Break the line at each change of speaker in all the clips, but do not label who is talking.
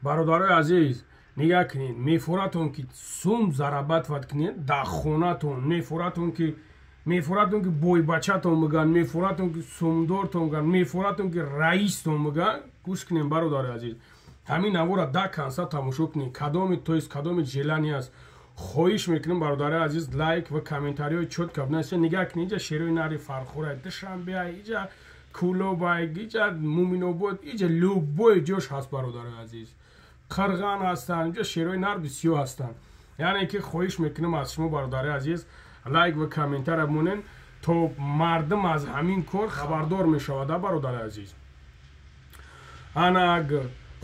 бародарои азиз, нигоҳ кунед, мефуратон ки сум зарабат вад кунед дар хонатон, мефуратон ки бойбачатон мегӯянд, мефуратон ки сумдортон мегӯянд, мефуратон ки раистон мегӯянд. гӯш кунед бародари азиз, ҳамин навора да канса тамошо кунед, кадоми тоист, кадоми желание аст. хоҳиш мекунем бародари азиз лайк ва комментариҳои чотка бинависед. нигоҳ кунед, иҷа шерои нари Фархура, Душанбе, иҷа Кулобай, иҷа Муминобод, иҷа любой ҷош ҳаст бародари азиз. Қирған ҳастанд, иҷа шерои нар бисёр ҳастанд. яъне ки хоҳиш мекунем аз шумо бародари азиз лайк ва комментария монен, то мардум аз ҳамин кор хабардор мешавад. бародари азиз, анак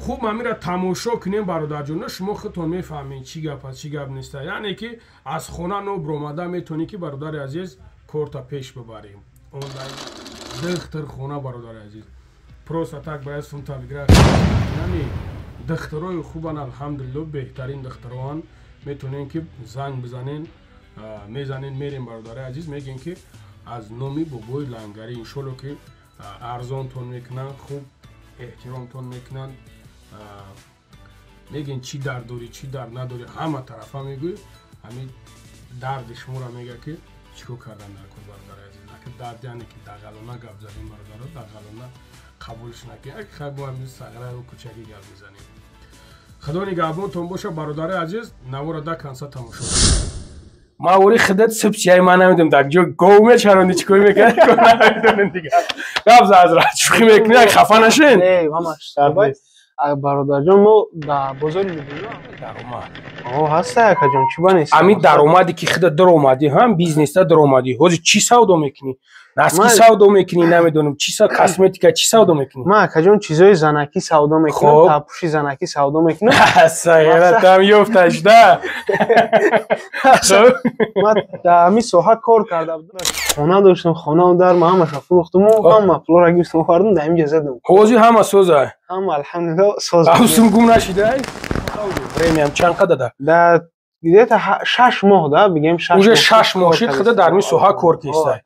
хуб ҳамира тамошо кунем бародарҷон, шумо худтон мефаҳмед чӣ гап аст, чӣ гап нест. яъне ки аз хона ноб омада метавонӣ ки бародари азиз корта пеш бибарем. онлайн духтар хона бародари азиз, просто так бояд фунта бигирад. яъне духтарои хубан, алҳамдулилло, беҳтарин духтароан. метавонем ки занг бизанен, мезанен, мерем бародари азиз, мегӯем ки аз номи бобои лангари иншолло ки арзонтон мекунанд, хуб эҳтиромтон мекунанд, мегӯем чӣ дард дорӣ, чӣ дард надорӣ, ҳама тарафа мегӯй. ҳамин дарди шуморо мегӯяд ки чикор кардан дар кор бародари азиз. аки дард яъне ки дағалона гап задем бародаро, дағалона қабулш накунед. аки хай бо ҳамин сағраи кӯчагӣ гап мезанем. худо нигаҳбонтон боша бародари азиз. навора да канса тамошо ма вори худат субсияи ман намедем дар ҷо гов мечаронди чӣ кор мекард намедонем дига. гап зазрат шӯхӣ мекунӣ, ак хафа нашен.
бародарҷон, мо дар бозори Лубуё
даромад
ҳаста акаҷон, чӣ банест?
ҳамин даромаде ки худат даромадӣ, ҳам бизнеста даромадӣ. ҳозир чӣ савдо мекунӣ? наски савдо мекунӣ, намедонам чӣ косметика, чӣ савдо мекунӣ?
ман акаҷон чизои занакӣ савдо мекунам, таппуши занакӣ савдо мекунам.
сайратам ёфташда.
ман дар ҳамин соҳа кор карда будам. хона доштам, хонаам дар ҳамаша фурӯхтуму, ҳама пулора гирифтам овардам, дар инҷа задам.
ҳозир ҳама соза?
ҳама алҳамдулилло соз.
авсум гум нашидай? времям чанд қадр да?
Дар где-то 6 моҳ да, бигем 6 моҳ.
уже 6 моҳ шуд худа дар ин соҳа кор кистай.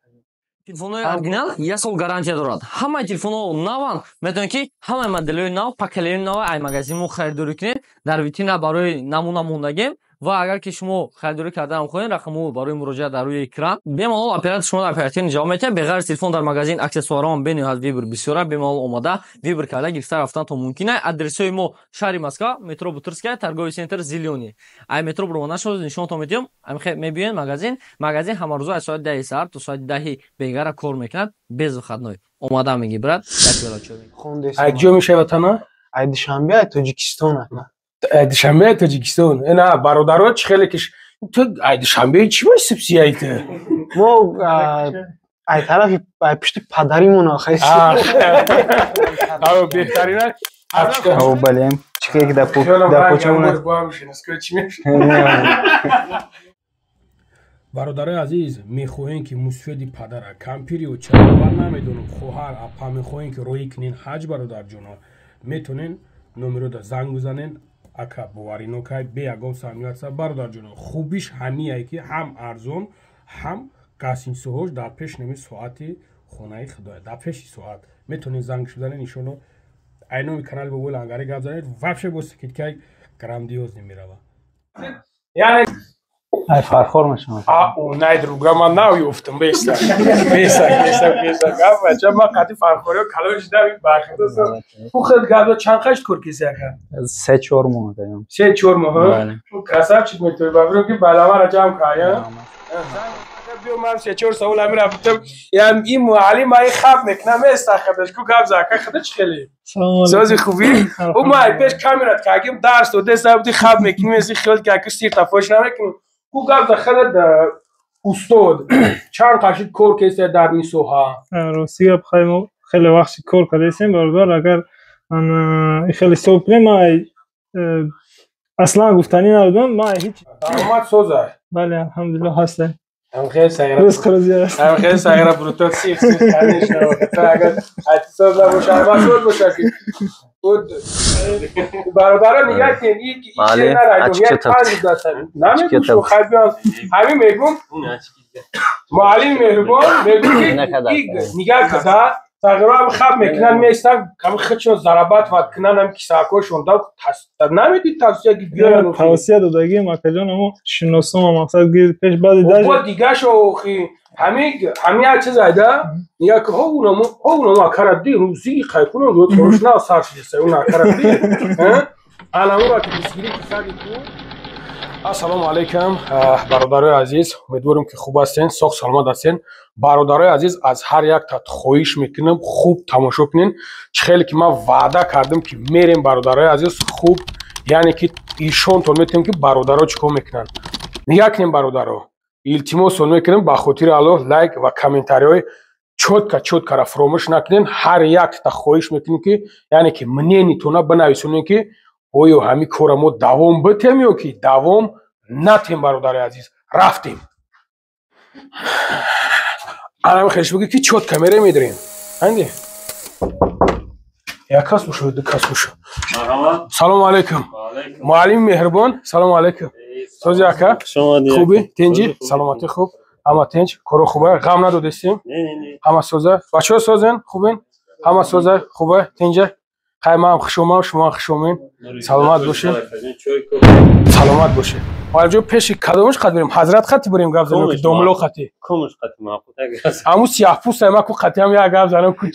телефонои оригинал 1 сол гарантия дорад. ҳамаи телефонҳо наван. Метавонед ки ҳамаи моделҳои нав, пакелери нав ай магазин мо харидорӣ кунед. Дар витрина барои намуна мондагем. ва агар ки шумо харидорӣ кардан хоҳед, рақамҳо барои муроҷиат дар рӯи экран. бемалол оператор шумо дар оперативни ҷавоб метавад. беғайр телефон дар магазин аксессуарон бениҳоят вибр бисёра бемалол омада. вибр карда гирифта рафтанатон мумкин аст. адресҳои мо шаҳри Москва, метро Бутырская, торговый центр Зеленый. ай метро бурова нашуд, нишонатон медиҳам. мебиёед магазин. магазин ҳамарӯза аз соати 10 саҳар то соати 10 бегара кор мекунад без выходной. омада мегибрад.
ай ҷо мешавад тана?
ай Душанбе, ай Тоҷикистон.
Душанбе, Тоҷикистон. Ина бародаро чӣ хеле киш. Ту ай Душанбе чӣ бо субсияи ту?
мо ай тарафи ай пишти падаримон охайс.
Ав беҳтарина.
Ав балем. Чике ки да почамон.
бародарои азиз, мехоҳем ки мусфеди падара, кампири ва чароба намедонам, хоҳар, апа мехоҳем ки роӣ кунен ҳаҷ бародарҷоно. метонен номерода занг бизанен. ака боваринокай бе ягон самимиятса бародарҷоно. хубиш ҳамияе ки ҳам арзон, ҳам гасинсоҳош дар пеш нами соати хонаи худоя. дар пеши соат метонед занг шуданен. иншолло ай номи канали бобои лангари гап занед. вабше бо скидкаи грандиозни мерава. яъне
ай Фархор мешавам.
най друга ман наёфтам. беса гап бача ман қати Фархориё калош дам бахтасам. ху хел гап чанд қашт кор кисяка?
3-4 моҳ даём.
3-4 моҳ. красавчик метои бабро ки баламара ҷам кая. биё ман 3-4 сол ами рафтам. ям ин муаллим ай хаб мекунам эстахадаш ку гап зака хада чӣ хеле? сози хуби? у май пеш камерат кагим дарс доде сабди хаб мекуним эси хиёл ки аки сир тафош намекуним. ку гап захадад устод чанд қашид кор кеса дар ин соҳа?
рости гап хаймо хеле вақти кор кардесем бародар. агар ман хеле соб кунем, ман аслан гуфтанӣ надодам. ман ҳеҷ
даромад соза.
бале алҳамдулилло ҳаста.
خیلی سعی
خیلی
سعی بروتال سیف کنیش نمی‌کنه. اگر اتصال نباشه مسئول باشه که بود برادران نگاه کن این چیه نرایی یک پنج داشتن نمی‌گوش و خیلیان همین میگم معلم مهربان میگم که نگاه کده تقریبا خب میکنن میستن کم خودشون ضربات وقت کنن هم کیساکوشون دا نمیدید توصیه که بیان
توصیه دادگی مکجان اما شناسم و مقصد گیر پیش بعد
با دیگه شو خی همه چیز ایده یا که اونم کردی روزی خیکون رو توش نه سرش اون کردی الان را که بسیاری کسادی تو السلام علیکم برادرای عزیز امیدوارم که خوب هستین ساخت سلامت هستین برادرای عزیز از هر یک تا خواهش میکنم خوب تماشا کنین خیلی که من وعده کردم که میریم برادرای عزیز خوب یعنی که ایشون تون میتونیم که برادرها چیکار میکنن نگاه کنین برادرها التماس میکنم با خاطر الله لایک و کامنتاری های چوت را فراموش نکنین هر یک تا خواهش میکنیم که یعنی که منینیتونا بنویسونین که اویو همی کورمو دوام بتیم یا که دوام نتیم برادر عزیز رفتیم الان خیلیش بگی که چوت کمیره میداریم هنده یک کس بشو دو کس بشو سلام علیکم معلم مهربان سلام علیکم سوزی اکا خوبی تنجی سلامتی خوب همه تنج کارو خوبه غم ندادستیم همه سوزه بچه ها سوزن خوبین همه سوزه خوبه تنجه خیلی من خوشم شما خوشمین سلامت باشین سلامت باشین حالا جو پیش کدومش خط بریم حضرت خطی بریم گفت زنم که دوملو خطی
کمش خطی معقول
امو سیاه پوست ما کو خطی هم یا گفت زنم که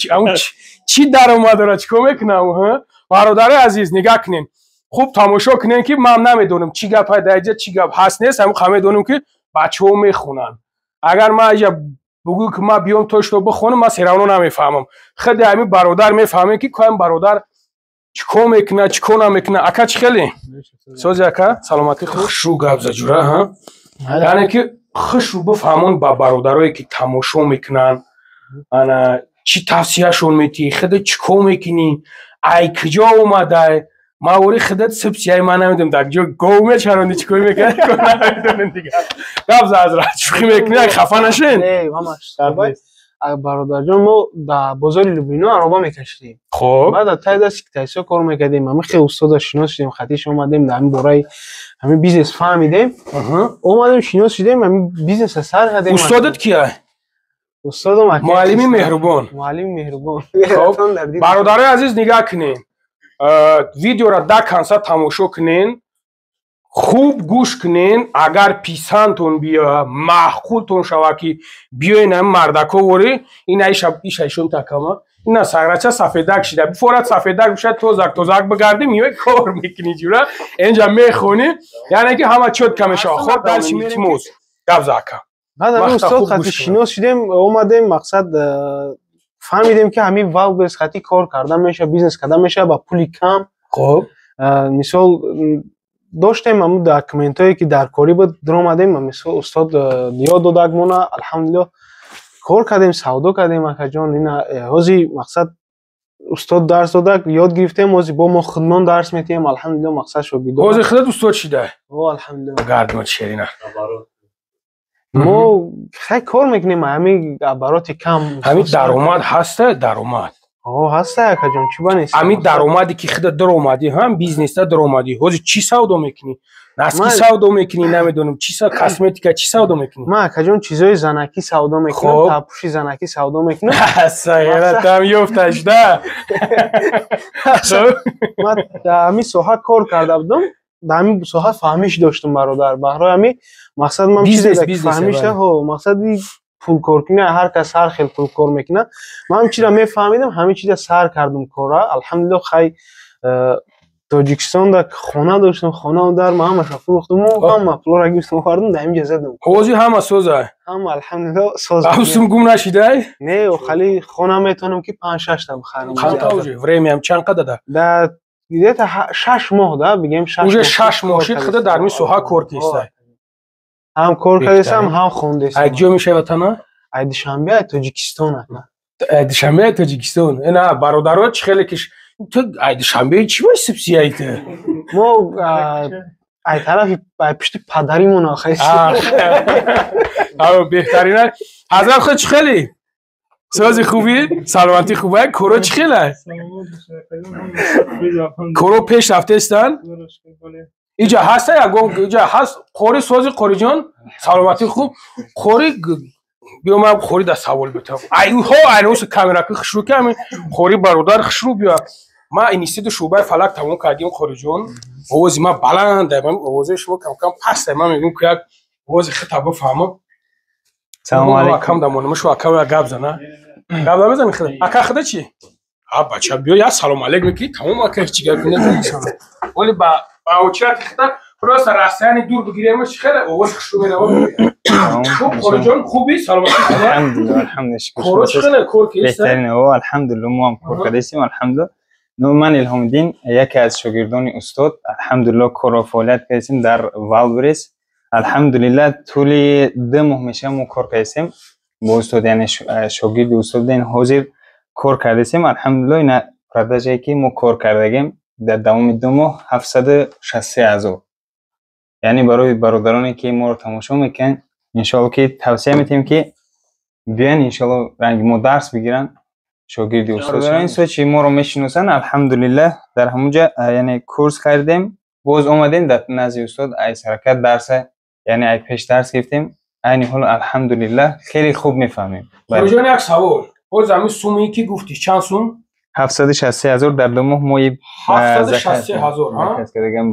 چی در اومده را چیکار میکنم برادر عزیز نگاه کنین خوب تماشا کنین که من نمیدونم چی گپ دایجه چی گپ هست نیست هم خمه دونم که بچه‌ها میخونن اگر ما اجا بگو که ما بیام توش تو بخونم ما سرانو نمیفهمم خود همین برادر میفهمه که کوم برادر چیکار میکنه چیکار نمیکنه اکا چی خیلی سوزی اکا سلامتی خوشو گپ زجوره ها یعنی که خوشو بفهمون با برادرایی که تماشا میکنن انا چی توصیه شون میتی خود چیکار میکنی ای کجا اومده ما وری خودت سبسیای من نمیدونم در جو گومه چرا چیکار میکنه نمیدونم دیگه گپ زجوره شوخی میکنی خفه نشین
نه ماماش برادر جان ما در بازار لوبینو عربا میکشیدیم
خب
بعد تا دست تایسا کار میکردیم ما خیلی استاد شناس شدیم خطیش اومدیم در همین برای همین بیزنس فهمیدیم اومدیم شناس شدیم همین بیزنس سر کردیم
استادت کیه
استادم
معلم مهربان
معلم مهربان
خب برادرای عزیز نگاه کنین ویدیو را دا کنسا تماشا کنین خوب گوش کنین اگر پیسانتون بیا معقولتون شوه که بیاین هم مردکو وری این ایشون تکامه اینا سگرچه سفیدک شده بفورت سفیدک بشه توزک بگردی میوی کار میکنی جوره اینجا میخونی یعنی که همه چود کمشه خود درچی میتیموز گفت زکا
بعد همین استاد خطی شناس شدیم اومدیم مقصد فهمیدیم که همین واو بس خطی کار کردن میشه بیزنس کردن میشه با پولی کم
خب
مثال داشتیم همون داکومنت هایی که در کاری بود در اومدیم مثلا استاد یاد دادک مونا الحمدلله کار کردیم سودا کردیم اکا جان اینا هازی مقصد استاد درس دادک یاد گرفتیم هازی با ما خودمان درس میتیم الحمدلله مقصد شو بیدو
هازی خودت استاد شده
الحمدلله
گردمت شیرینه
ما خیلی کار میکنیم همین عبارات کم
همین درآمد هسته درآمد
هسته اکا جان چی بانیست
همین درآمدی که خودت در اومدی هم بیزنس در اومدی هازی چی سودا میکنی نسکی سودا میکنی نمیدونم چی سودا کاسمتیکا چی سودا میکنی
ما اکا جان چیزای زنکی سودا میکنم تاپوشی زنکی سودا میکنم
سایرت هم یفتش ده
ما در همین ساحه کار کرده بودم در همین ساحه فهمیش داشتم برادر برای همین مقصد من چیزی فهمیش ها مقصدی پول کار کنه هر کس هر خیلی پول کار میکنه من هم چیزا میفهمیدم همین چیزا سر کردم کارا الحمدلله خیلی تاجیکستان در خانه داشتم خانه در ما همش فروختم و هم پول را گرفتم خوردم در اینجا زدم
هازی همه سوزه
هم الحمدلله سوز
اوسم گم نشیده
نه و خالی خانه میتونم که 5 6 تا بخرم
چند اوجه ورمی هم چند قدر
در دیگه تا 6 ماه ده بگیم 6
اوجه 6 ماه شد خود در می سوها کار کیسته
هم کار کردم هم خوندم
اجا میشه وطن
عید شنبه تاجیکستان
عید شنبه تاجیکستان نه برادرات خیلی کش تو عید شنبه چی باید سبسیایته
ما ای طرف پشت پدریمون آخه
بهترینه حضرت خود چی خیلی سازی خوبی سلامتی خوبه کورو چی خیلی کورو پیش رفته استن اینجا هسته یا گم اینجا هست خوری سازی خوری جان سلامتی خوب خوری بیا من خوری در سوال بتم ایوها اینوس کامera که خشرو که خوری برادر خشرو بیا ما اینستیتو شعبه فلک تمام کردیم خوری جون آوازی ما بلنده من آوازه شما کم کم پسته من میگم که یک آواز خطاب بفهمم
سلام علیکم
کم دمونم شو اکا گاب زنه گاب بزنی خدا اکا خدا چی ها بچه بیا یا سلام علیکم میگی تمام اکا چی گپ کنه ولی با اوچات خدا پروس راستانی دور بگیریمش خیلی آواز خشرو میره خوب خوری جون خوبی سلام علیکم
الحمدلله الحمدلله
خوروش خیلی کور کیسته
بهترین او الحمدلله ما هم کور کردیم الحمدلله من الهام الدین یکی از شاگردان استاد الحمدلله کار و فعالیت کردیم در والبریس الحمدلله طول 2 ماه میشه ما کار کردیم با استاد یعنی شاگرد استاد این حاضر کار کردیم الحمدلله این پرداجی که ما کار کردیم در دوام 2 ماه 763,000 یعنی برای برادرانی که ما رو تماشا میکنن ان شاء الله که توصیه میتیم که بیان ان شاء الله رنگ ما درس بگیرن شاگرد استاد این سوچی ما رو میشناسن الحمدلله در همونجا یعنی کورس کردیم باز اومدیم در نزد استاد ایس حرکت درس یعنی ای پیش درس گرفتیم این حال الحمدلله خیلی خوب میفهمیم
جون یک سوال باز همین سومی که گفتی چند سوم
763,000 در 2 ماه ما
763,000 ها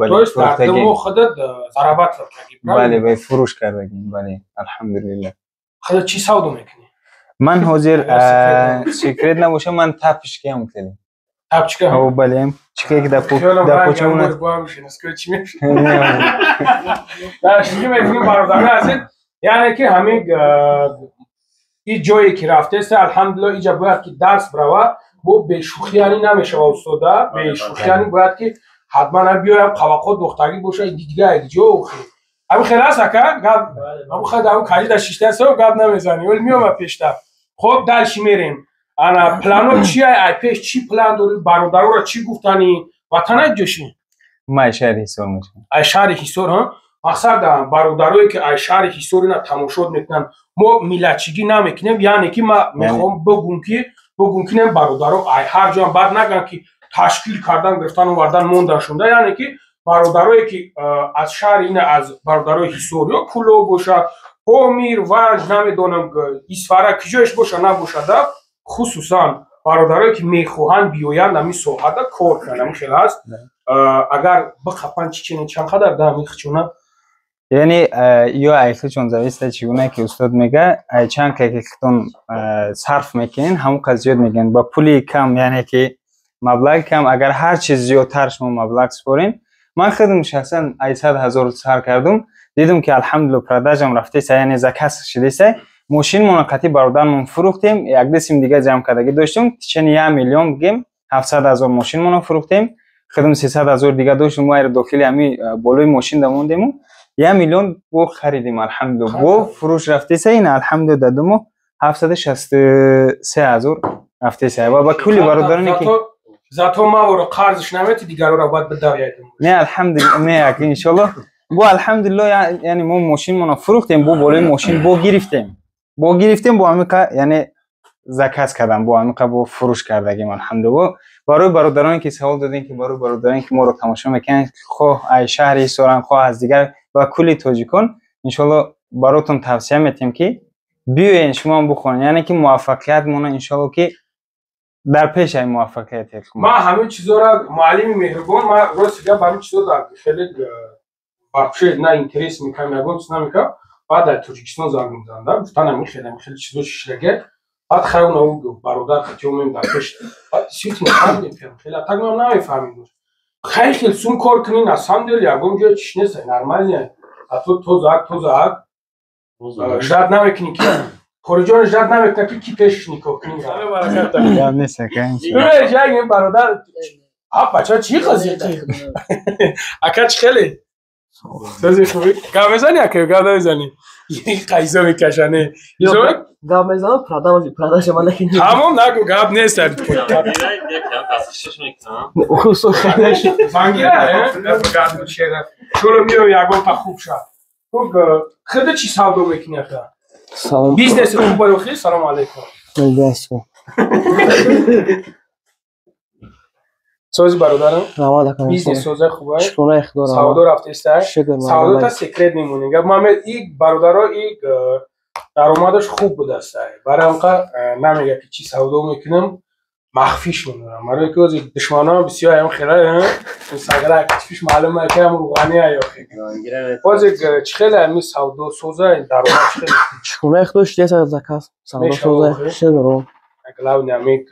درست در 2 ماه خودت ضربت کردی
بله به فروش کردیم بله الحمدلله
خودت چی سودا میکنی
من حاضر سیکرت نباشه من تپش کیم خیلی
تپش کیم
او بله چیکه که در پوچمون
با میشین اسکو چی میشه داشتی میگم برادر هستید یعنی که همین این جایی که رفته است الحمدلله اینجا باید که درس بروا بو به شوخیانی نمیشه استاد به شوخیانی باید که حتما بیایم توقع دختری باشه دیگه جو همین خلاص اکا گاب همون خدام کاری در 6 سال گاب نمیزنی ولی میام پیشتر خب دالش میریم انا پلانو چیه ای پیش چی پلان داری برادرو را چی گفتنی وطن جوشی
ما شهر حسور میشم
ای شهر حسور ها مقصد برادروی که ای شهر حسور اینا تماشا میکنن ما میلچگی نمیکنیم یعنی که ما میخوام بگم که برادرو ای هر جا بعد نگن که تشکیل کردن گرفتن و وردن موندن شونده یعنی که برادرایی که از شهر این از برادرای حسور یا کلو باشه امیر وج نمیدونم اسفاره کجاش باشه نباشه خصوصا برادرایی که میخواهند بیاین همین ساحت کار کنن خیلی هست اگر بخپن چی چند قدر دمی خچونه
یعنی یا ایخه چون زویسته چیونه که استاد میگه چند که خطون صرف میکنین همون قضیات میگن با پولی کم یعنی که مبلغ کم اگر هر چیز زیادتر شما مبلغ سپارین من خودم شخصا 800,000 سر کردم دیدم که الحمدلله پرداجم رفته یعنی زکات شده سه ماشین منقطی برادرمون فروختیم یک دسیم دیگه جمع کردگی داشتیم چنین 1 میلیون بگیم 700,000 ماشین مون فروختیم خودم 300,000 دیگه داشتم ما رو داخل همین بالای ماشین دموندیم 1 میلیون بو خریدیم الحمدلله بو فروش رفته سه این الحمدلله دادم 763,000 رفته سه و با کلی برادرانی که
زاتو ما ورو قرضش نمیتی دیگر رو باید بدویاییم
نه الحمدلله نه ان شاء الله بو الحمدلله یعنی ما ماشین مون فروختیم بو بالای ماشین بو گرفتیم بو همه یعنی زکات کردم بو همه بو فروش کردگیم الحمدلله برای برادرانی که سوال دادین که برای برادرانی که ما رو تماشا میکنن خو ای شهری سوران خو از دیگر و کلی تاجیکان ان شاء الله براتون توصیه میتیم که بیاین شما هم بخونین یعنی که موفقیت مون ان شاء الله که در پیش این موفقیت
ما همه چیزا را معلم مهربان ما راست میگم همه چیزا را خیلی باشه نه اینترس میکنم نگم نمیکنم بعد در تاجیکستان زنگ میزنم گفتن خیلی چیزا شیرگه بعد خیلی اون برادر خطیومیم در پیش سیت نمی‌فهمیم خیلی تا من نمی‌فهمیم خیلی سون کار کنین اصلا دل یگم جا چیش نیست نرمالیه تو زاک جد نمیکنی که خورجان جد نمیکنی که کی پیش نیکو کنی سلام برکت
دارم نیست که
اینجا جای برادر بچه چی قضیه اکا چی خیلی سازی خوبی گام میزنی اکا گام نمیزنی این قیزا میکشنه
گام میزنم پرادا شما نکنی
تمام نگو گام نیست خصوصا خیلیش فنگیره گام شده چولو میرو یگم تا خوب شد خیلی چی سودا میکنی اکا
سلام
بیزنس خوب بروخی سلام علیکم
ملدسکو
سوزی برادرم
نماده کنم
بیزنس سوزه خوبه
شکونه اخدارم
سودا رفته است
شکر
سودا تا سیکرت میمونه گفت محمد این برادرها این درآمدش خوب بود است. برای اونقدر نمیگه که چی سودا میکنم مخفیش میمونم. برای که از دشمنان بسیار هم خیلی سگره کشفیش معلومه که هم روغنی یا خیلی. باز چخیلی همی سودا سوزه درآمد چخیلی.
چکونه اخدوش دیگه از زکاس. سودا سوزه چه درو؟
اگلاو نمیک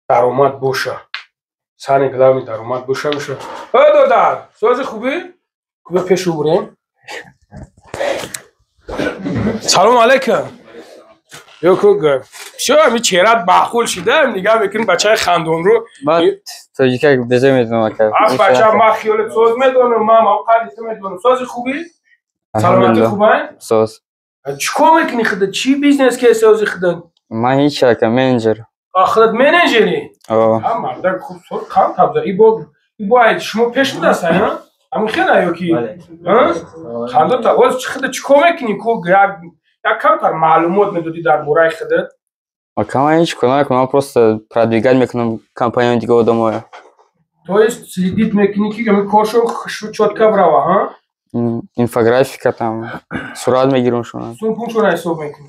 درآمد باشه. سان اگلاو درآمد باشه میشه. دادر سوز خوبی؟ خوبه پیشو بریم. سلام علیکم. یوکو شو همی چهرت باخول شده نگاه میکنی بچه خندون رو
بعد تو که بزه میدونم که
بچه ما خیالت سوز میدونم ما موقعیت میدونم سوز خوبی؟ سلامتی خوبه؟
سوز
چیکار میکنی خودت؟ چی بیزنس که سوزی خودت؟
من هیچ که منیجر
خودت منیجری؟ مرد خوب سوز کام تابزه ای باید شما پیش بود هستن ها؟ همون خیلی ایوکی خنده تا باز خودت چیکار میکنی یک کم کار معلومات میدادی در باره خودت؟
من هیچ کنم просто продвигать میکنم کمپانی دیگه آدم‌ها.
تو است سلیدیت میکنی که همین کارشو چوتکا براوا ها؟
اینفوگرافیکا там сурат میگیرم شون.
سون پونشون حساب میکنی؟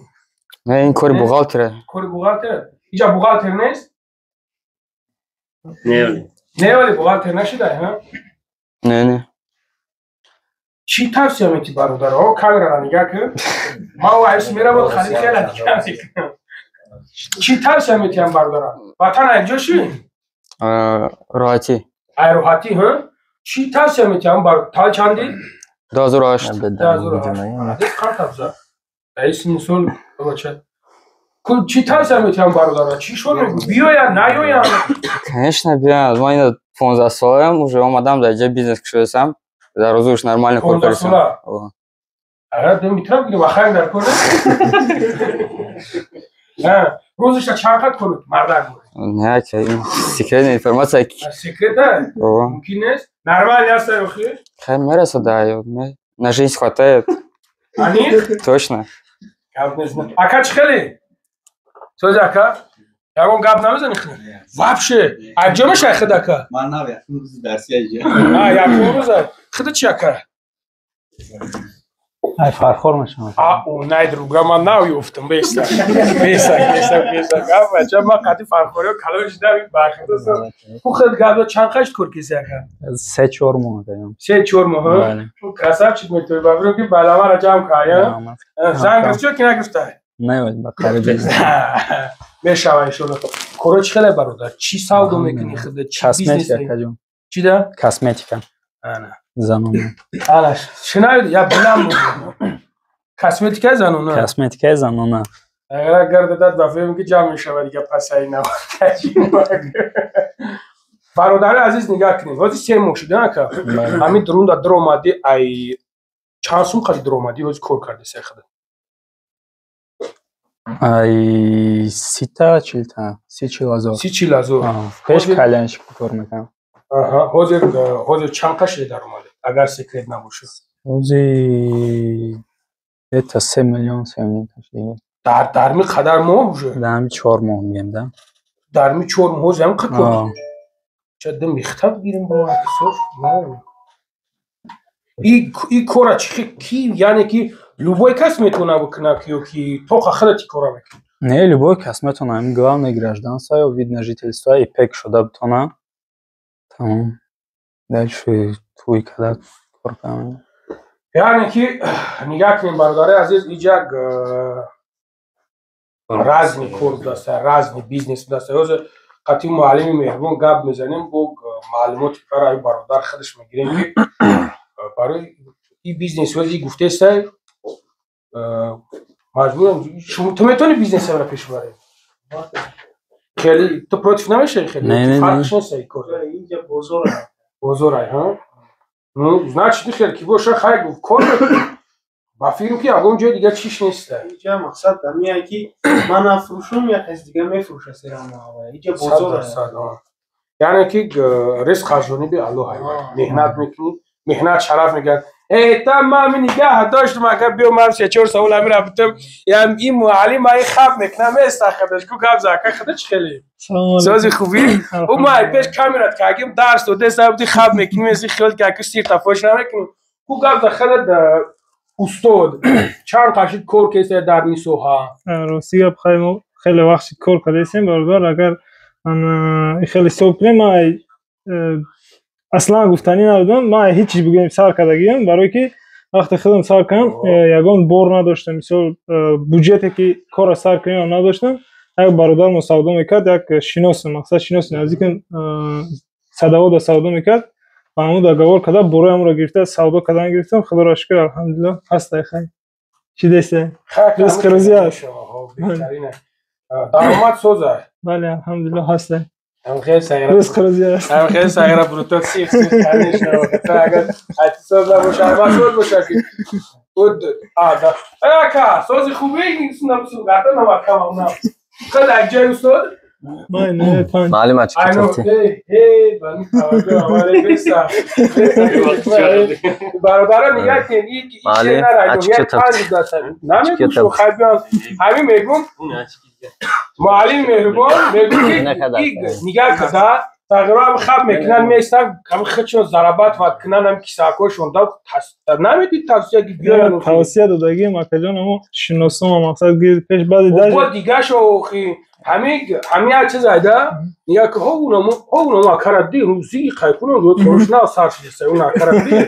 نه این کار بوغالتره.
کار بوغالتره؟ اینجا بوغالتر نیست؟ نه ولی بوغالتر نشده ها؟
نه
چی توصیه میکنی برادر ها؟ کامرا را نگاه کن. ما و عیس میرم و خرید خیلی دیگه میکنم. چی توصیه میکنی برادر؟ وطن اینجا چی؟
راحتی.
راحتی ها؟ چی توصیه میکنی برادر؟ تال چندی؟
2008.
2008. کار توصیه. عیس مثال بچه. چی توصیه میکنی برادر؟ چی شد میگو؟ بیو یا نیو یا؟
Конечно بیام. من این 15 سالم уже اومدم در اینجا بیزنس کشیدم. در روزش نرمال کار کردم.
آره میتونم بگم آخرین در کنه. نه روزش چند قد کنه مردم.
نه که این سیکرت اینفورماسیون.
سیکرت ممکن نیست. نرمال هست آخه.
خیلی مرسه دایو. نه جنس خاطر.
آنی؟
точно.
آکا چخلی؟ سوز آکا؟ یارون گاب نمیزنی خیلی. واپشه. اجامه شیخ دکا.
من نبودم. روز درسی ایجا.
یکم روز. خیلی چی آکا؟
ای فرخور میشم.
اون نایدروگا من ناویفتم بیستا. گاب بچه ما قطعی فرخوری و کلوش داریم باخته سر. خود گاب چند خشت کرکیسی آکا؟
3-4 ماه دارم.
3-4 ماه. کسب چی میتونی ببرم که بالا را جمع کنیم. زنگ گفتی که نگفته؟
نه ولی بخاری بیزنس.
میشه ایشون. کروچ خیلی برادر. چی سودا میکنی خودت؟ چی بیزنس
کاسمتیکا.
چی ده؟
کاسمتیکا.
نه.
زنونه.
آلاش. شناید یا بلام بود. کاسمتیکا زنونه.
کاسمتیکا زنونه.
اگر گرد داد بفهمم که جمع میشه ولی که پس این نه. برادر عزیز نگاه کنید. وقتی سه ماه شده نه که همین درون داد درآمدی ای چند سوم خرید درآمدی واسه کار کرده سه خدا.
ای 30,000.
30,000.
پیش کلنش کار میکنم.
حاضر چند قشر درآمده اگر سیکرت نباشه.
حاضی تا 3 میلیون 3 میلیون دیگه.
در می قدر ماه بشه.
در می 4 ماه میگم ده.
در می 4 ماه زم قطع. چه میختب گیریم با صف نه. ای کورا چی کی یعنی که لوبای کس میتونه بکنه کی تو خودت کورا میکنی.
نه لوبای کس میتونه همین главный гражданство و вид на жительство і пек شده بتونه. تمام. دلش توی کدت کار کنم.
یعنی که نگاه کنیم برادر عزیز اینجا رازمی کار داشته رازمی بیزنس داشته روز قطعی معلمی مهربان گپ میزنیم با معلوماتی برای برادر خودش میگیریم که برای این بیزنس ولی گفته است مجبورم شما تو میتونی بیزنس رو پیش ببری خیلی تو پروتیف نمیشه خیلی فرقش نیست اینجا بزرگه ها значит خیلی کی باشه خیلی گفت کار با فیلم که اونجا دیگه چیش نیست
اینجا مقصد دمیه که من افروشم یا کس دیگه میفروشه سرما اینجا بزرگه
یعنی که رزق خرجونی به الله مهنت میکنی مهنت شرف میگن تمام نگاه داشتم اگر بیام من 3-4 سال امیر رفتم یم این معلم ای خب میکنم استخدامش کو گپ زاکه خودش خیلی سازی خوبی او ما پیش کامرات کاگیم درس و دست ابدی خب میکنیم از خیال که سیر تفاش نمیکنیم کو گپ داخل استاد چند قشید کار کسی در می سوها
راستی گپ خیلی وقت کار کردیم برادر اگر من خیلی سوق کنم ما اصلا گفتنی ندادم ما هیچ چیز بگیم سر کردگیم برای که وقتی خودم سر کنم یگان بار نداشتم مثلا بودجتی که کار سر کنم نداشتم یک برادر ما سودا میکرد یک شناس مقصد شناس نزدیک صداوت سودا میکرد و همون در گوار کده برای همون را گرفته سودا کردن گرفتم خدا را شکر الحمدلله هست خیلی چی دیسته؟ رزق روزی هست
درآمد سوزه
بله الحمدلله هست
خیلی سعیره
رزق روزی هست
خیلی سعیره بروتات سیخ کنیش نوکتا اگر حتی سوز نباشه اما سوز باشه که بود آده اکا سوزی خوبه این سنم سوز گرده نمکم اونم خیلی اگجای استاد
معلم اچه
کتبتی برادرم میگه که این چه نرایدم یک شو خیلیان همین میگون معلم مهربان میگون که میگه که تقریبا هم خب میکنن میستن کمی خودشون ضربات وقت کنن هم کساکوشون دا نمیدید توصیه که بیارن
توصیه دادگی مکجان همون شناسم هم مقصد گیر پیش بعد
با دیگه شو همه هر چیز ایده میگه که اونم کردی روزی خیکونو رو تروش نه سرچیسته اون کردی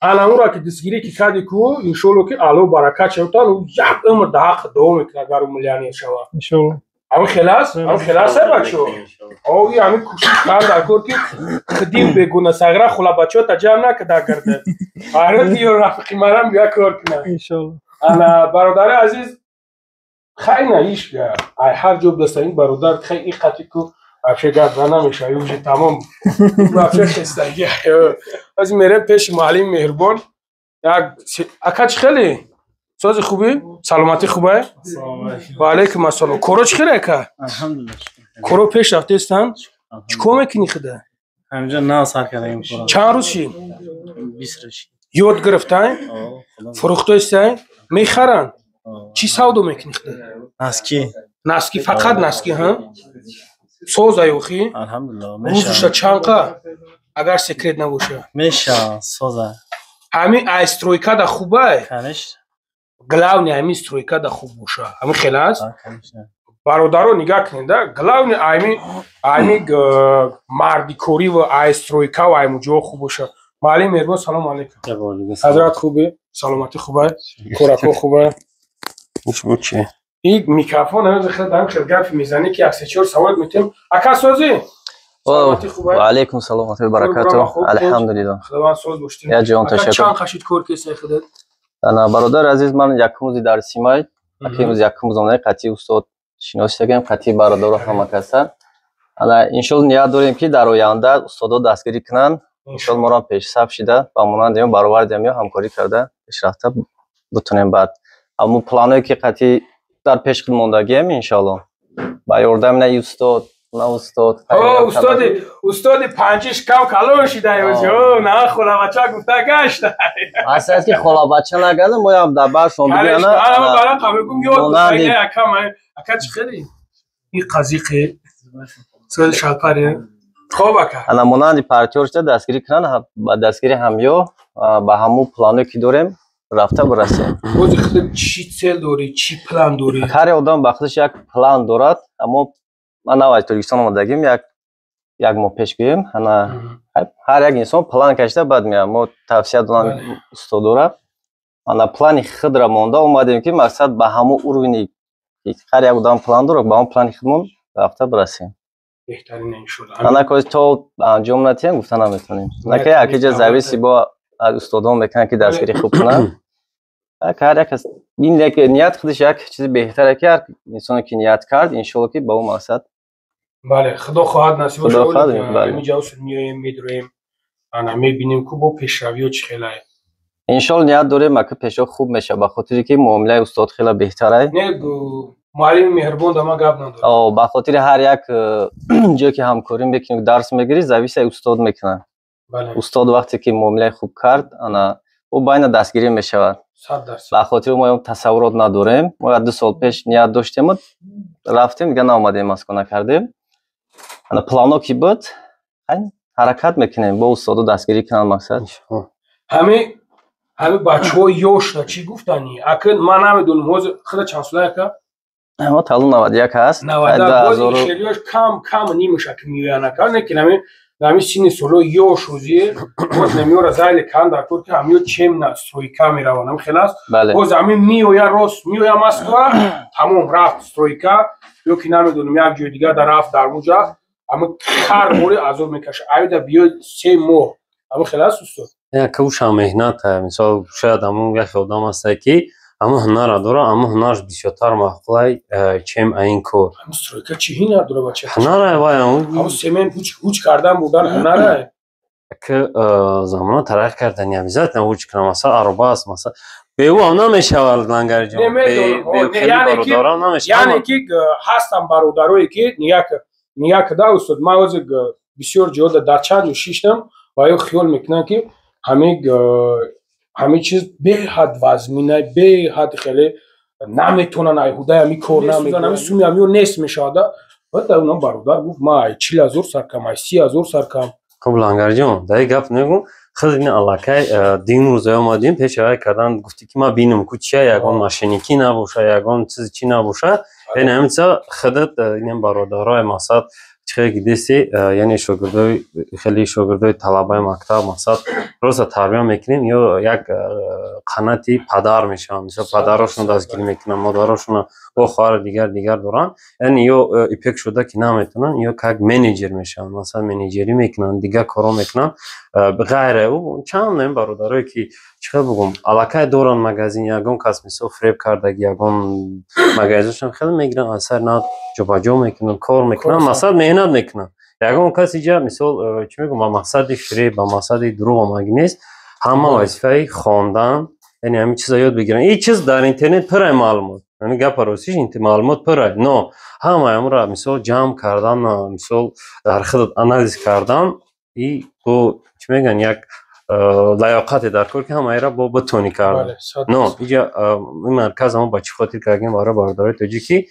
الان اون را که دستگیری که کردی کو انشالله که الو برکت شوتن و یک عمر داخل دوم میکنه گرو ملیانی شوا
انشالله
همون خلاص بچو او همین کوشش کار در کار که خدیم بگونه سگره خلا بچو تا جمع نکده کرده آره دیو رفقی مرم بیا کار کنه
انشالله
انا برادر عزیز خیلی نهیش بیا هر جوب دسته این برادر خیلی این خطی که افشه گرد نمیشه یوجه تمام افشه خستگی از میره پیش معلم مهربان اکاچ خیلی سوز خوبی؟ سلامتی خوبه؟ و علیکم السلام کرو چی خیلی که؟
الحمدلله
کرو پیش رفته استن؟ چکو میکنی خده؟
همینجا نه سر کردیم کرو
چند روز چی؟
20 روز
یاد گرفتن؟ فروخته استن؟ میخرن؟ چی سودو میکنی خده؟ نسکی فقط نسکی ها؟ سوز ایوخی؟
الحمدلله
روزش چند اگر سکرت نباشه
میشه سوزه
همین استرویکا دا خوبه
کنش
گلاونی همین استرویکا دا خوب باشه همین خلاص برادرو نگاه کنید گلاونی همین مردی کوری و استرویکا و همین جو خوب باشه معلم مهربان سلام علیکم حضرت خوبه سلامتی خوبه کورکو خوبه چی این میکروفون هنوز خیلی گپ میزنی که 3-4 سوال میتیم اکا سوزی سلامتی خوبه
و علیکم سلام و برکاته الحمدلله
خداوند سوز باشین
یا جان تشکر
چند خشید کور کسی خودت
انا برادر عزیز من یکموزی در سیمای یکموز اونای قطعی استاد شناسیگیم قطعی برادر هم کسان انا انشالله نیت داریم که در آینده استادا دستگیری کنن انشالله ما را پیش صف شده و مانند برابر دیم همکاری کرده پیشرفته بتونیم بعد اما پلانایی که قطعی در پیش ماندگیم انشالله با یاردم نه استاد نه استاد
استاد پنجش کم کلون شده یوجو نه خلا بچه گفته گشت
اصلا که خلا بچه نگرده ما هم در بر شما بگیرن
انا برای قبلگم یاد بگیره اکا چی خیلی این قضیقه سوال شلپره خوب اکا
انا مانند پارتیور شده دستگیری کنن با دستگیری همیو با همون پلانو که داریم رفته برسیم
بازی خود چی цел داری چی پلان داری
هر آدم با خودش یک پلان دارد اما ما نوای ترکستان آمدگیم یک ماه پیش گوییم هر یک انسان پلان کشیده بعد میام ما توصیه دارم استاد داره انا پلان خود را مانده اومدیم که مقصد به همون اروینی هر یک آدم پلان داره با اون پلان خودمون رفته برسیم
بهترین ان شاء الله
انا کوز تو انجام ندیم گفتن نمیتونیم نکه یک جا زویسی با استادان بکنن که دستگیری خوب کنن هر یک این نیت خودش یک چیز بهتره که هر انسانی که نیت کرد ان شاء الله که با اون مقصد
بله خدا خواهد نصیب
خدا خواهد
اینجا میایم میدریم انا میبینیم که با پیشروی و چه خیلی
ان شاء الله نیت داریم که پیشا خوب میشه به خاطر که معامله استاد خیلی بهتره
نه معلم مهربان دما گپ نداره
او به خاطر هر یک جایی که همکاری میکنیم درس میگیری زویس استاد میکنن
بله
استاد وقتی که معامله خوب کرد انا او بین دستگیری میشود
100%
به خاطر ما تصورات نداریم ما 2 سال پیش نیت داشتیم رفتیم دیگه نامدیم اسکو نکردیم انا پلانو کی بود حرکت میکنیم با استاد دستگیری کنن مقصد
همه همه بچه‌های یوشنا چی گفتنی اکن من نمیدونم موز خدا چند ساله اکا
ما تالو 91 هست
90 بازی خیلیش کم نیمشه که میویان اکا نکنم نمی سینی سولو یوش روزی باز نمیور زایل کان در طور که همیو چیم نسترویکا میروانم خلاص باز همی میویا روس میویا مسکو تمام رفت استرویکا یا که نمیدونم یک جای دیگه در رفت در اونجا اما کار موری ازور میکشه ایده بیو 3 ماه اما خلاص استاد
کوش مهنت مثال شاید همون یک آدم است که اما هنر داره اما هنرش بسیار مخلای چیم این کار
استرویکا چی هنر داره بچه
هنر وای
اما سیمن هوچ کردن بودن هنر
که زمان ترقی کردن یمیزت نه هوچ کنم مثلا عرباست مثلا به او هم نمیشه لنگر جان
یعنی که هستم برادرایی که نیاک دا استاد ما از بسیار جدا در چند جو شیشتم و ایو خیال میکنن که همه چیز به حد وزمینه به حد خیلی نمیتونن ایهوده همی کار نمیدونن همی سومی همیو نیست میشاده و در اونم برادر گفت ما 40,000 سر کم 30,000 سر کم
خب لنگر جان در گفت نگو خیلی این علاقه دین روزای آمدیم پیش های کردن گفتی که ما بینم که چیه یکان ماشینیکی نباشه یکان چیز چی نباشه این همیشه خودت این برادرای مصد چه گیدیسی یعنی شاگردای خیلی شاگردای طلبه مکتب مصد روز تربیت میکنیم یا یک قناتی پدر میشن مثلا پدرشون دستگیری میکنن مادرشون با خواهر دیگر دارن یعنی یا ایپک شده که نمیتونن یا که منیجر میشن مثلا منیجری میکنن دیگه کارا میکنن غیر او چند نیم برادرایی که چه بگم علاقه دوران مگزین یگان کس مثلا فریب کردگی یگان مگزینشون خیلی میگیرن اثر نه جابجا میکنن کار میکنن مثلا مهنت میکنن یگان کسی جا مثلا چی میگم با مقصد فریب با مقصد دروغ مگنیست همه وظیفه خواندن یعنی همین چیزا یاد بگیرن این چیز در اینترنت پر معلومات یعنی گپ روسیش این معلومات پر نه همه امر مثلا جمع کردن مثلا در خود انالیز کردن این تو چی میگن یک لیاقت در کار که همه را با بتونی کردن نه اینجا این مرکز هم با چی خاطر کردیم برای برادرای تاجیکی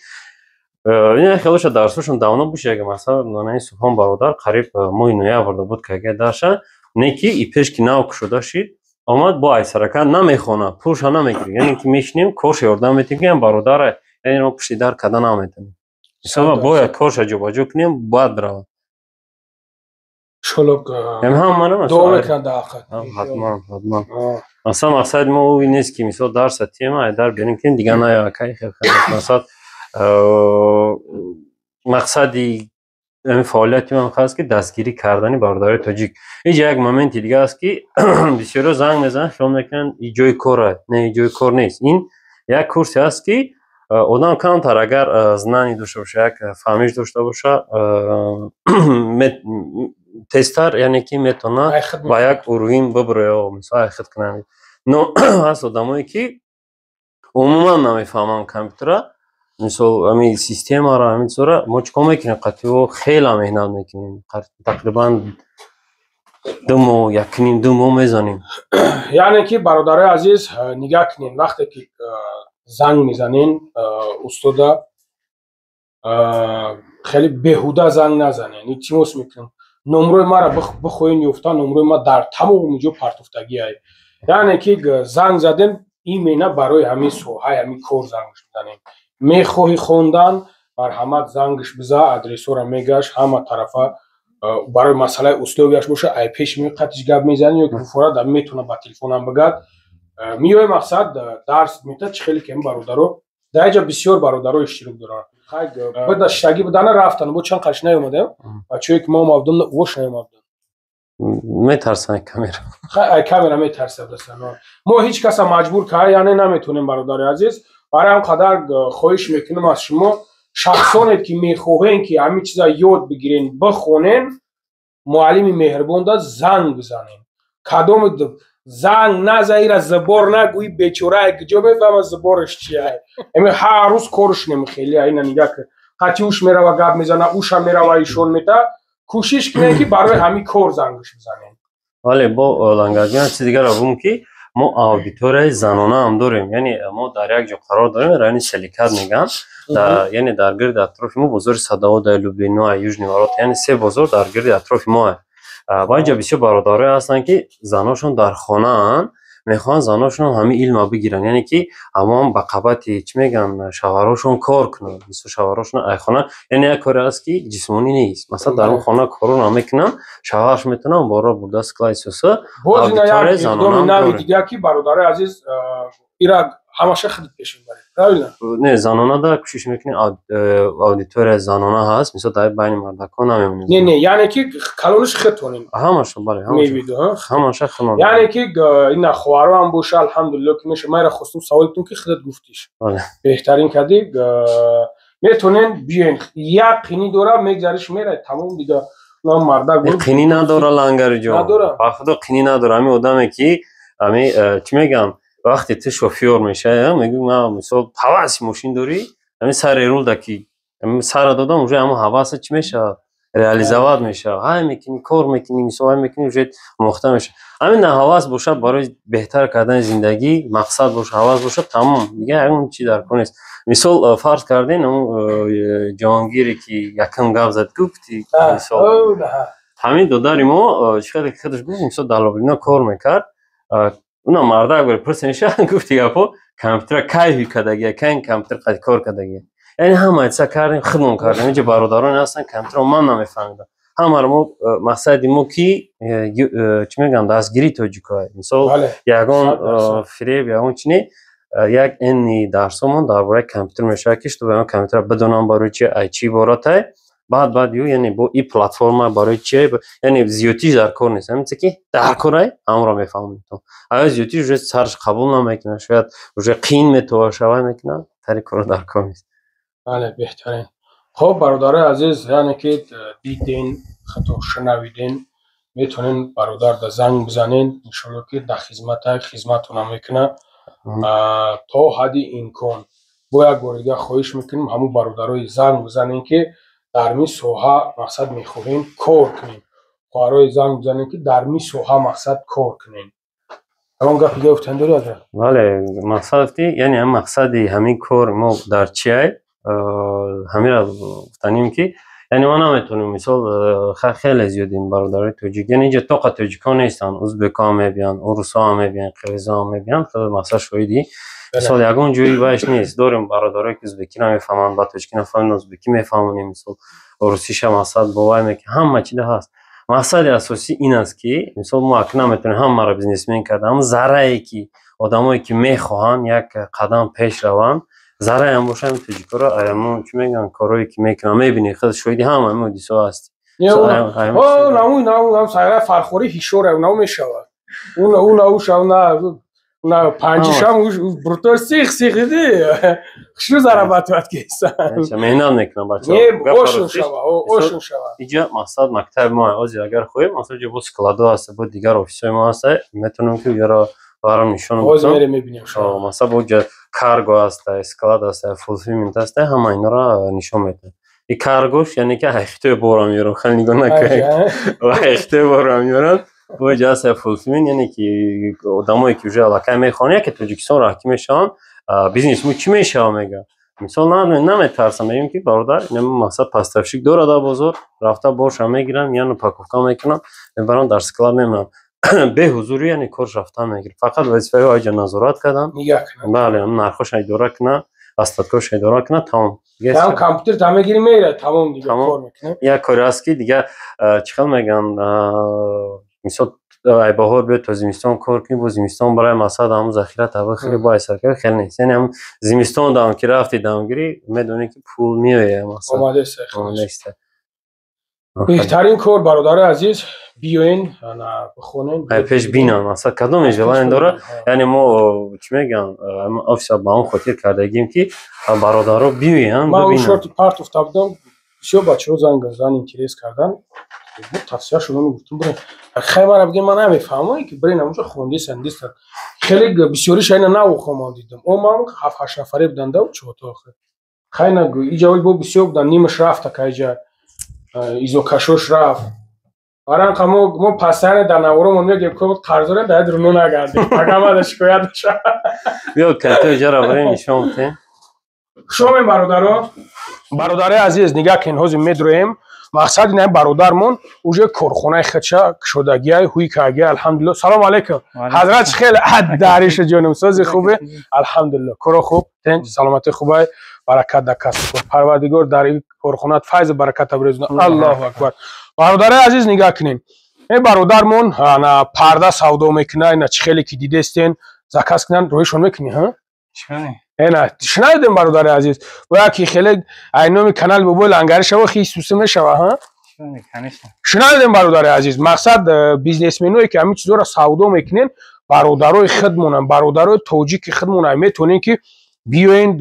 این خیلیش درسشون داونا باشه که مثلا نانای سوهان برادر قریب ماه نویبر بود که اگه داشتن نکی ای پیش که ناو شده شید آمد با ای سرکت نمیخونه پولش نمیگیره یعنی که میشنیم کارش یاردم میتونیم برادر یعنی ما پشتی در کدن نمیتونیم مثلا باید کارش جابجا کنیم باید برای
شلوک
دوم میکنن در آخر حتما مثلا مقصد ما اوی نیست که مثلا درس تیم در بریم کنیم دیگه نه یا که خیلی مثلا مقصدی این فعالیتی من خواست که دستگیری کردنی برادرای تاجیک اینجا یک مومنتی دیگه است که بسیار زنگ میزنن خیال میکنن این جای کاره نه این جای کار نیست این یک کورسی است که آدم کمتر اگر زنانی داشته باشه یک فهمیش داشته باشه تستر یعنی که میتونه با یک اروین ببره و مثلا خود کنه نه هست آدمایی که عموما نمیفهمن کامپیوتر مثلا همین سیستم را همین صورت ما چیکار میکنیم قطعا خیلی مهنت میکنیم تقریبا 2 ماه 1.5 ماه میزنیم
یعنی که برادرای عزیز نگاه کنین وقتی که زنگ میزنین استاد خیلی بهوده زنگ نزنین این چیموس میکنین نمره ما را بخوین یفتا نمره ما در تمام اونجا پرتفتگی های یعنی که زنگ زدین این مینه برای همین سوهای همین کور زنگش میزنین میخواهی خوندن مرحمت زنگش بزن ادرسو را میگش همه طرفه برای مسئله اسلوبیش باشه ای پیش میقتش گپ میزنی یا که فورا میتونه با تلفنم بگد میوه مقصد درس میته خیلی کم برادرو در اینجا بسیار برادرو اشتراک دارن خیلی بدشتگی بدن رفتن بود چند قش نیومده بچه‌ای که ما مودم وش نیومده
میترسن کامera
خیلی کامera میترسه دستن ما هیچ کس مجبور که یعنی نمیتونیم برادر عزیز برای هم قدر خواهش میکنم از شما شخصانی که میخواهین که همین چیزا یاد بگیرین بخونین معلم مهربان دا زنگ بزنین کدام زنگ نزنین از زبار نگویی بیچاره کجا بفهم زبارش چیه همین هر روز کارش نمیخیلی اینا نگاه که قطعی اوش میره و گپ میزنه اوش هم میره و ایشون میته کوشش کنین که برای همین کار زنگش بزنین
ولی با لنگرگان چیز دیگر رو که ما آدیتور زنانه هم داریم یعنی ما در یک جا قرار داریم رانی شلیکت میگن یعنی در گرد اطراف ما بازار صداو لوبلینا یوژنی ورات یعنی 3 بازار در گرد اطراف ما با اینجا بسیار برادرای هستن که زناشون در خانه هستن میخوان زناشون هم همین علم بگیرن یعنی که همون با قبطی چی میگن شوهراشون کار کنن مثل شوهراشون ایخونه یعنی یک کاری است که جسمانی نیست مثلا در اون خانه کارو نمیکنن شوهرش میتونن بارا بوداس کلایسوسا
باز اینا یک دومی دیگه که برادر عزیز ایرا همشه خود پیشین بره
نه زنانه دا کوشش میکنی آدیتور زنانه هست مثلا در بین مردکان نمیمونید
نه یعنی که کلونش خطونیم
همشه بله همشه خمون
یعنی که این خوارو هم باشه الحمدلله که میشه من را خواستم سوالتون که خودت گفتیش بهترین کدی میتونین بیاین یقینی دوره میگذارش میره تمام دیگه نام مردک
قینی نداره لنگر جان خدا قینی نداره همین آدمی که همین چی میگم وقتی تو شوفیور میشه میگم ما مثلا حواس ماشین داری همین سر رول دکی همین سر دادم اونجا همون حواس چی میشه реализовать میشه های میکنی کار میکنی مثلا میکنی اونجا مختم میشه همین حواس باشه برای بهتر کردن زندگی مقصد باشه حواس باشه تمام دیگه اون چی در کار نیست مثال فرض کردین اون جهانگیری که یکم گپ زد گفتی مثال همین داداری ما چقدر خودش گفت مثلا دلابرینا کار میکرد اونا مردا اگر پرسنش گفتی گپو کامپیوتر کای کداگه کین کامپیوتر کار کداگه یعنی همه چیز کردیم خودمون کردیم اینجا برادران هستن کامپیوتر من نمیفهمیدم همه ما مقصد مو کی چی میگم دستگیری توجیکای مثلا یگان فریب یا اون چنی یک اینی درسمون درباره کامپیوتر میشه که تو به کامپیوتر بدونم برای چی باراته بعد یعنی با این پلتفرم برای چی یعنی زیوتی در کار نیست همین که در کاره امر میفهمید تو اگه زیوتی جو سرش قبول نمیکنه شاید جو قین میتوه شوی میکنه طریق کار در کار نیست
بله بهترین خب برادر عزیز یعنی که دیدین خطا شنویدین میتونین برادر در زنگ بزنین انشالله که در خدمتتون میکنه تا حدی امکان با یک بار دیگه خواهش میکنیم همون برادرای زنگ بزنین که در می سوها مقصد میخواهیم کار کنیم خواهرای زنگ بزنین که در می سوها مقصد کار کنیم همون گفتی گفتن داری آده
بله مقصد که یعنی هم مقصد همین کار ما در چیه همین را گفتنیم که یعنی ما نمیتونیم مثال خیلی زیاد این برادرای توجیک یعنی اینجا طاقه توجیکا نیستن ازبکا میبین اوروسا میبین قرقیزا میبین خیلی مثلا شویدی مثال یگان جوری باش نیست داریم برادرای که ازبکی نمیفهمن با توجیکی نفهمن ازبکی میفهمونیم مثال روسیش هم مقصد باور میکنه همه چیز هست مقصد اساسی این است که مثال ما اکنون نمیتونیم هم مرا بیزنسمن کرده هم ذره که آدمایی که میخواهن یک قدم پیش روان ذره هم باشه هم توجیکا را ایمون چی میگن کارهایی که میکنن میبینی خود شویدی هم همه دیسا هست
اون سایره فرخوری هیشوره اونو میشود اون شو نه پنجش هم بروتور سیخ دی خشو ضربات وقت کیسن
مهنان میکنم بچه
اوشون شوا
اینجا مقصد مکتب ما از اگر خویم مثلا جو سکلادو هست با دیگر آفیسای ما هست میتونم که یارا برام نشون
باز میره میبینیم شما
مثلا با کارگو هست اسکلاد هست فولفیلمنت هست همه اینا را نشون میده این کارگوش یعنی که هشته بارا میارم خیلی نگاه نکنید و هشته بارا میارم و جاسه فولفیلمنت یعنی که آدمایی که جو علاقه میخوانه که توجیکستان را میشن بیزنس مو چی میشه میگه مثلا نمیترسم میگم که برادر اینم مثلا پاستفشیک دور دا بزرگ رفته باش میگیرم یا پاکوفکا میکنم میبرم در اسکلاد میمونم به حضوری یعنی کارش رفتن میگیره فقط وظیفه آجا نظارت کردن بله نرخوش اداره کنه استادکاش اداره کنه تمام
هم کامپیوتر تا میگیری میره تمام دیگه کار میکنه
یا کاری است که دیگه چخل میگن مثلا ای بهار به تو زمستان کار کنی با زمستان برای مقصد هم ذخیره تا خیلی با سرکار خیلی نیست یعنی هم زمستان دام که رفتی دامگیری میدونی که پول میویه مثلا
اومده است بهترین کار برادر عزیز بیاین بخونین
پیش بینم مثلا کدوم اجلان داره یعنی ما چی میگم افسر با اون خاطر کردگیم که برادرها بیاین
ما اون شورت پارت افتادم شو بچه‌ها زنگ اینترس کردن توصیه شدن گفتم برای خیلی بار بگیم من نمیفهمم که برین اونجا خوندی سندیست خیلی بسیاری شاینا نه خوام دیدم اون ما 7-8 نفره بودن دو چوتو خیلی نگو اینجا با بسیار بودن نیمش رفت تا کجا ایزو کشوش رفت آران کامو ما پسر دناورو من میگم که قرضره داد رونو نگردیم اگه شکایت شه
بیا کته جرا برین شما
برادر عزیز نگاه کن هوز میدرویم мақсад ин бародармон уже корхонаи худша кушодагиай ҳуйкаги алҳамдулилло. Салом алейкум ҳазрат хеле дариша ҷонам сози хубе алҳамдулилло куро хуб тинч саломати хубай баракат дар касб парвардигор дар ин корхонат файзу баракат абрезуна аллоҳу акбар. Бародари азиз нигоҳ кунед бародармон парда савдо мекунад ина чӣ хеле ки дидестен заказ кунанд рӯйшон мекунӣ ена шунавидем бародари азиз бояд ки хеле айноми канал бобои лангари шава хи сусе мешава шунавидем бародари азиз мақсад бизнесменое ки ҳамин чизоро савдо мекунен бародарои худмонанд бародарои тоҷики худмонанд метавонен ки биёен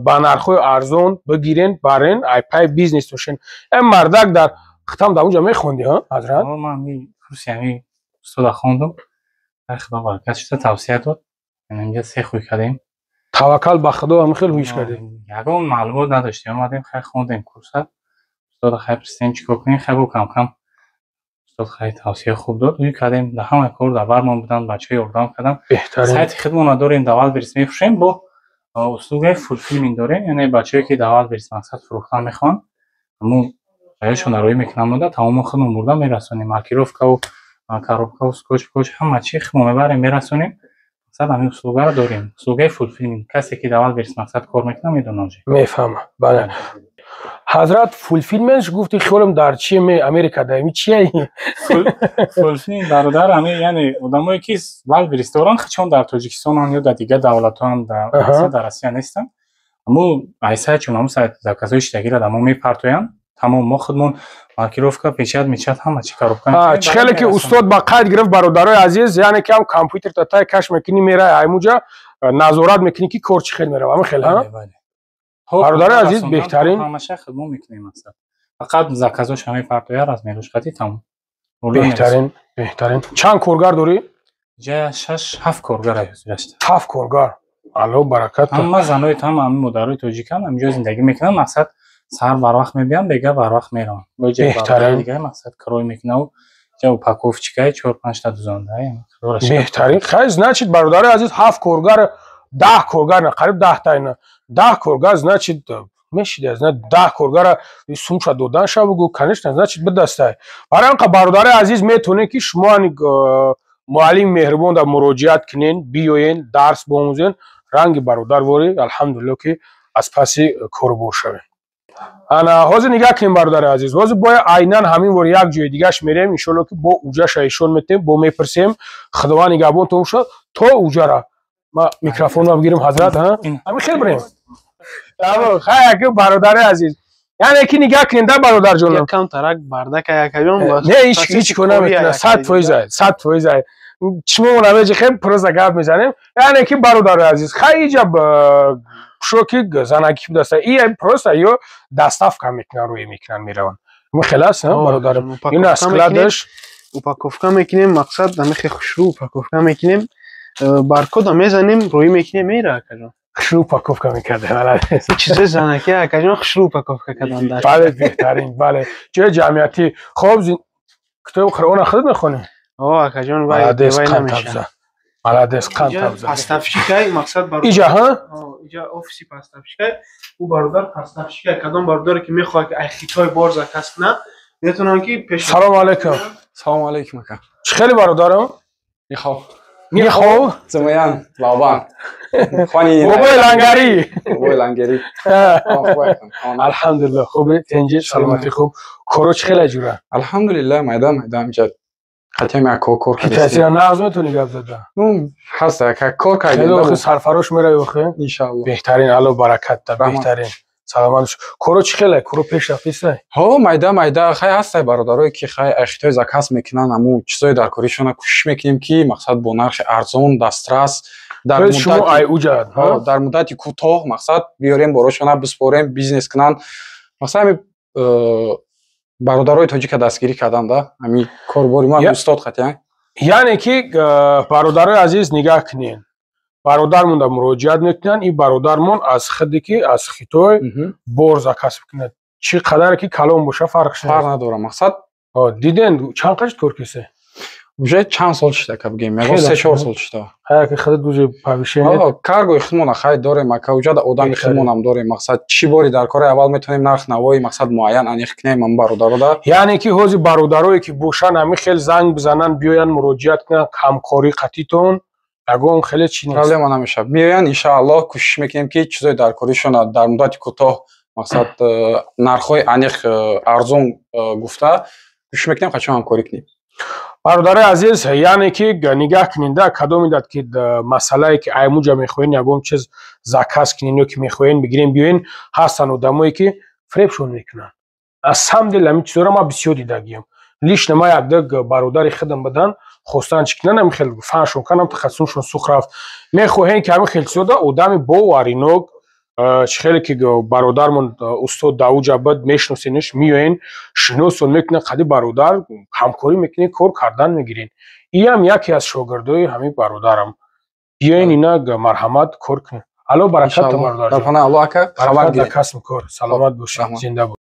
ба нархҳои арзон бигирен барен айпай бизнес бошен мардак дар хитам дар унҷа мехонди ҳазрат
ман курси ҳами устода хондам дар худо баракат шуда тавсия дод инҷа се хуй кардем
таваккал ба худо ҳам хеле ҳуиш кардем
ягон маълумот надоштем омадем хай хондем курса устода хай пурсидем чӣ кор кунем хай бо кам кам устод хай тавсия хуб дод ҳуй кардем дар ҳамаи кор дар бармон буданд бачаҳо ёрдам кардам сайти хидмона дорем дар валберис мефурӯшем бо услугаи фулфилминг дорем яъне бачаҳое ки дар валберис мақсад фурӯхтан мехоҳанд ҳамун ҳаёшон нароӣ мекунам мода тамомо худмон бурда мерасонем маркировкаву коробкаву скотч ҳама чӣ худмон мебарем мерасонем мақсад ҳамин услугаро дорем услугаи фулфилминг касе ки дар валберис мақсад кор мекунад медонад
мефаҳмам бале ҳазрат фулфилмент гуфти хиёлам дар чие америка даими чия
фулфилмент бародар ҳами яъне одамое ки валберис доранд чон дар тоҷикистонанд ё дар дигар давлатҳоанд дар россия нестанд аммо айсаячон ҳамун заказҳои иштагиро дар мо мепартоянд тамом мо худмон маркировка печат мечат ҳама чӣ коробка
чӣ хеле ки устод ба қайд гирифт бародарои азиз яъне ки ҳам компютер татай кашф мекунӣ мераи аймуҷа назорат мекунӣ ки кор чӣ хел мерава ҳамин хел бародари азиз беҳтарин
ҳамаша худмон мекунем мақсад фақат заказҳоша мепартояд аз мелушқати тамом
беҳтарин чанд коргар дорӣ
ҷа 6-7 коргар ҳозирашта
7 коргар алло баракат
ҳама занои ҳама ҳамин модарои тоҷиканд ҳаминҷо зиндагӣ мекунанд мақсад сар барвақт мебиям бега барвақт меравам беҳтарин дига мақсад крой мекунаву ҷа упаковчикаи 4-5 та дузонда
беҳтарин хай значит бародари азиз 7 коргар 10 коргар на қариб 10 та ина 10 коргар значит мешида зна 10 коргара сумша додан ша бугу конечно значит бидастай барои ин бародари азиз метавонед ки шумо муаллими меҳрубон да муроҷиат кунен биёен дарс бомӯзен ранги бародарворӣ алҳамдулилло ки аз паси корбор шавем ана ҳозир нигоҳ кунем бародари азиз ҳозир бояд айнан ҳамин вор як ҷои дигаш мерем иншоалло ки бо уҷаша ишон метем бо мепурсем худованд нигаҳбонтон шуд то уҷара ма микрофонро бигирем ҳазрат ҳамин хел бирем хай ака бародари азиз яъне ки нигоҳ кунем да бародарҷонам
якам тарак бардака якаҷон
не ҳеҷ кор наметавонад 100% чимо намеҷи хел просто гап мезанем яъне ки бародари азиз хай иҷа шоки занаки будаста и просто ё доставка мекунан рӯе мекунан мераванд хелас бародари ина складаш
упаковка мекунем мақсад намехе хушрӯ упаковка мекунем баркода мезанем рӯи мекунем мера акаҷон
хушрӯ упаковка мекардем
чизе занаки акаҷон хушрӯ упаковка кардан
бале беҳтарин бале ҷои ҷамъиятӣ хоб китоби қуръона худат мехонӣ
акаҷон
вай намеша молодец қантабза
паставщикай мақсад бародар
иҷа
иҷа офиси паставщикай у бародар паставщикай кадом бародаре ки мехоҳад ки ай хитой бор заказ кунад метавонам ки пеш
салом алейкум
салом алейкум ака
чӣ хели бародарам михоҳ
зимоян лавбан
бобои лангарӣ
бобои лангарӣ
алҳамдулилло хуби тенҷи саломатӣ хуб коро чӣ хеле ҷура
алҳамдулилло майда амҷа қатъиям як кор
кардем нағз метавонӣ гап зада
ҳаст ака кор кардем
хеле сарфарош мерави охе
иншалло
беҳтарин алло баракатта беҳтарин саломат коро чӣ хеле коро пешрафтиста
майда хай ҳастай бародарое ки хай ахитои заказ мекунанд аму чизои дар коришона кӯшиш мекунем ки мақсад бо нархи арзон дастрас дар муддати кӯтоҳ мақсад биёрем борошона биспорем бизнес кунанд мақсад ҳами бародарои тоҷика дастгирӣ карданда ҳами корбори мо устод қатъиян
яъне ки бародарои азиз нигоҳ кунед бародармон да муроҷиат мекунанд ин бародармон аз худе ки аз хитой бор заказ мекунад чӣ қадаре ки калон боша фарқ
надорад мақсад
диден чанд қашт кор кисе
уже чанд сол шида ка бигем ягон 3-4 сол шида
ҳая ки худат уже повишение
каргои худмона хай дорем ака уҷада одами худмонам дорем мақсад чӣ бори дар кори аввал метавонем нарх навои мақсад муайян аниқ кунем ам бародарода
яъне ки ҳозир бародарое ки бошанд ҳамин хел занг бизананд биёянд муроҷиат кунанд ҳамкорӣ қатъитон ягон хеле чи нест
проблема намешавад биёянд иншааллоҳ кӯшиш мекунем ки чизои дар коришона дар муддати кӯтоҳ мақсад нархҳои аниқ арзон гуфта кӯшиш мекунем қачон ҳамкорӣ кунем
бародари азиз яъне ки нигаҳ кунед кадом муддат ки масъалае ки аймуҷа мехоҳед ягон чиз заказ кунед ё ки мехоҳед бигирем биёен ҳастанд одамое ки фребшон мекунанд аз самдил ҳамин чизоро ман бисёр дидагиам лично ман якдаг бародари худам буданд хостанд чӣ кунанд ҳамин хел фаҳмшон кардам тахассусшон сух рафт мехоҳем ки ҳамин хел чизода одами боваринок чӣ хеле ки бародармон устод давуҷ абад мешиносенаш миёен шиносон мекунед қади бародар ҳамкорӣ мекунед кор кардан мегиред иам яке аз шогирдои ҳамин бародарам биёен инак марҳамат кор кунед алло баракат бародарҷон
дар панаҳ аллоҳ ака хабар гиред
касб кор саломат бошед зинда бош